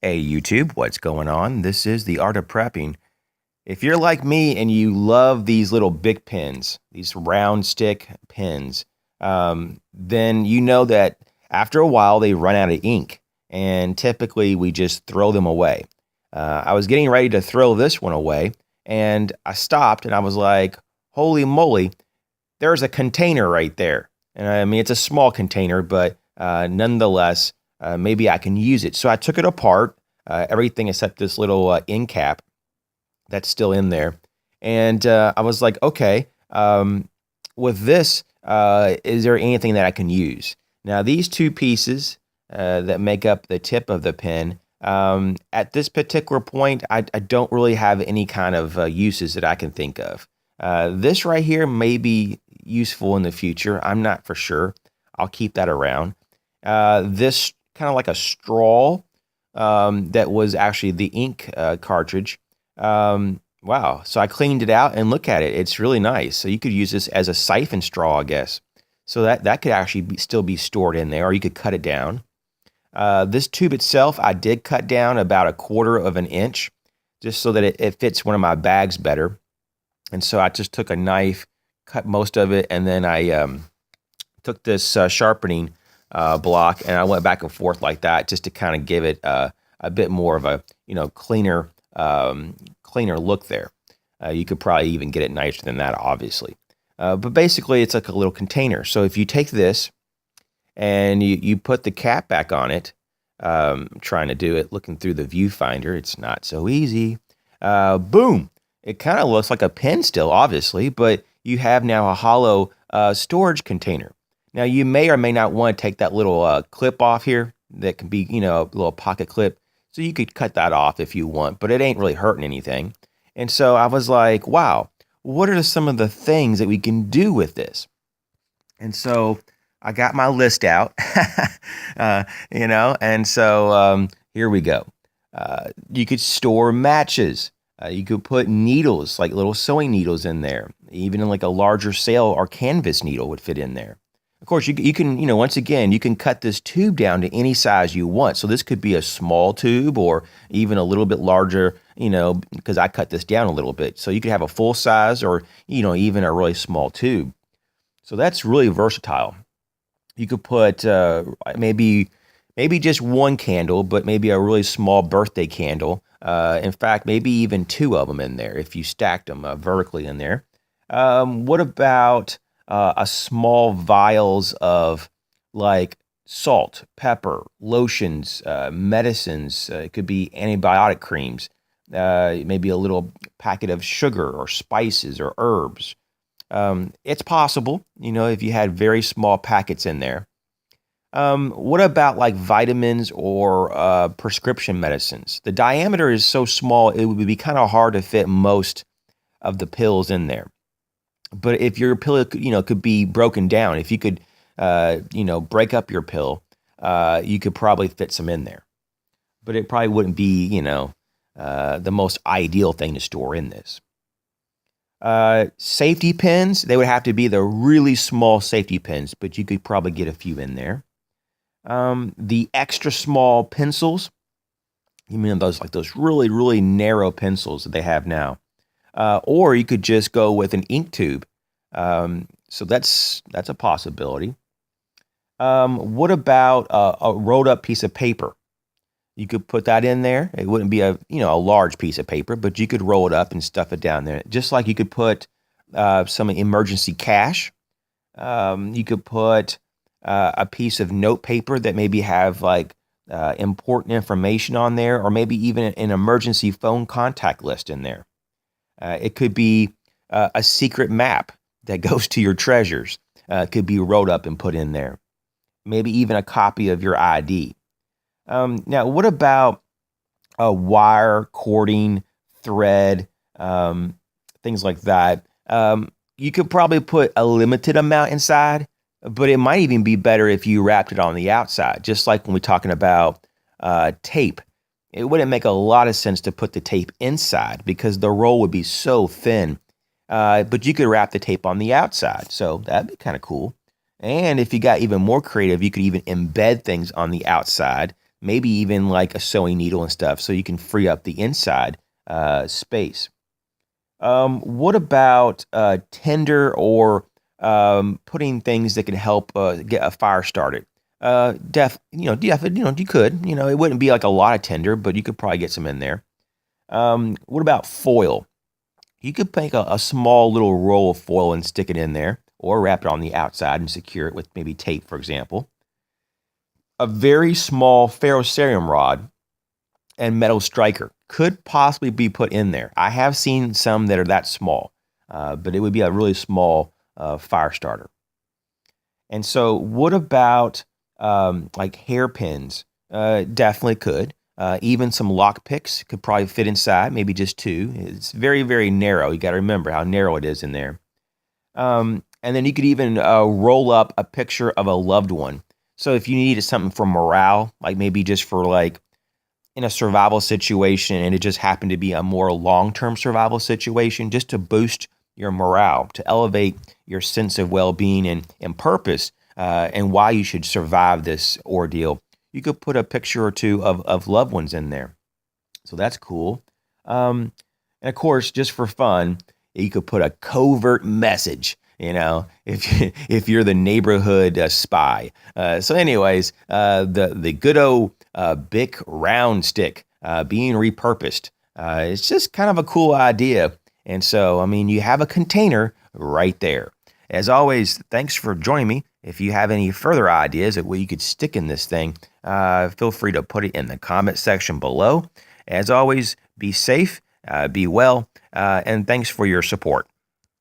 Hey YouTube, what's going on? This is the Art of Prepping. If you're like me and you love these little big pins, these round stick pins, then you know that after a while they run out of ink, and typically we just throw them away. I was getting ready to throw this one away, and I stopped and I was like, "Holy moly! There's a container right there." And I mean, it's a small container, but nonetheless, maybe I can use it. So I took it apart, everything except this little end cap that's still in there. And I was like, okay, with this, is there anything that I can use? Now, these two pieces that make up the tip of the pen, at this particular point, I don't really have any kind of uses that I can think of. This right here may be useful in the future. I'm not for sure. I'll keep that around. This kind of like a straw that was actually the ink cartridge. Wow. So I cleaned it out and look at it. It's really nice. So you could use this as a siphon straw, I guess. So that could actually still be stored in there, or you could cut it down. This tube itself, I did cut down about 1/4 of an inch just so that it fits one of my bags better. And so I just took a knife, cut most of it, and then I took this sharpening block and I went back and forth like that just to kind of give it a bit more of a cleaner look there. You could probably even get it nicer than that, obviously. But basically, it's like a little container. So if you take this and you put the cap back on it, I'm trying to do it looking through the viewfinder. It's not so easy. Boom. It kind of looks like a pen still, obviously, but you have now a hollow storage container. Now, you may or may not want to take that little clip off here that can be, a little pocket clip. So you could cut that off if you want, but it ain't really hurting anything. And so I was like, wow, what are some of the things that we can do with this? And so I got my list out, and so here we go. You could store matches. You could put needles, like little sewing needles in there. Even in like a larger sail or canvas needle would fit in there. Of course, you can, once again, you can cut this tube down to any size you want. So this could be a small tube or even a little bit larger, because I cut this down a little bit. So you could have a full size or, even a really small tube. So that's really versatile. You could put maybe just one candle, but maybe a really small birthday candle. In fact, maybe even two of them in there if you stacked them vertically in there. What about a small vials of like salt, pepper, lotions, medicines? It could be antibiotic creams. Maybe a little packet of sugar or spices or herbs. It's possible, if you had very small packets in there. What about like vitamins or prescription medicines? The diameter is so small, it would be kind of hard to fit most of the pills in there. But if your pill, could be broken down, if you could, break up your pill, you could probably fit some in there. But it probably wouldn't be, the most ideal thing to store in this. Safety pins, they would have to be the really small safety pins, but you could probably get a few in there. The extra small pencils, you mean those really, really narrow pencils that they have now. Or you could just go with an ink tube. So that's a possibility. What about a rolled up piece of paper? You could put that in there. It wouldn't be a large piece of paper, but you could roll it up and stuff it down there. Just like you could put some emergency cash. You could put a piece of note paper that maybe have like important information on there, or maybe even an emergency phone contact list in there. It could be a secret map that goes to your treasures. It could be rolled up and put in there. Maybe even a copy of your ID. Now, what about a wire, cording, thread, things like that? You could probably put a limited amount inside, but it might even be better if you wrapped it on the outside, just like when we're talking about tape. It wouldn't make a lot of sense to put the tape inside because the roll would be so thin. But you could wrap the tape on the outside, so that'd be kind of cool. And if you got even more creative, you could even embed things on the outside maybe even like a sewing needle and stuff, so you can free up the inside space. What about tinder or putting things that can help get a fire started? You could. It wouldn't be like a lot of tinder, but you could probably get some in there. What about foil? You could make a small little roll of foil and stick it in there, or wrap it on the outside and secure it with maybe tape, for example. A very small ferrocerium rod and metal striker could possibly be put in there. I have seen some that are that small, but it would be a really small fire starter. And so, what about like hairpins? Definitely could. Even some lock picks could probably fit inside, maybe just two. It's very, very narrow. You got to remember how narrow it is in there. And then you could even roll up a picture of a loved one. So if you needed something for morale, like maybe just for like in a survival situation, and it just happened to be a more long-term survival situation, just to boost your morale, to elevate your sense of well-being and purpose, and why you should survive this ordeal, you could put a picture or two of loved ones in there. So that's cool. And of course, just for fun, you could put a covert message. If you're the neighborhood spy. So, anyways, the good old Bic round stick being repurposed. It's just kind of a cool idea. And so, I mean, you have a container right there. As always, thanks for joining me. If you have any further ideas of what you could stick in this thing, feel free to put it in the comment section below. As always, be safe, be well, and thanks for your support.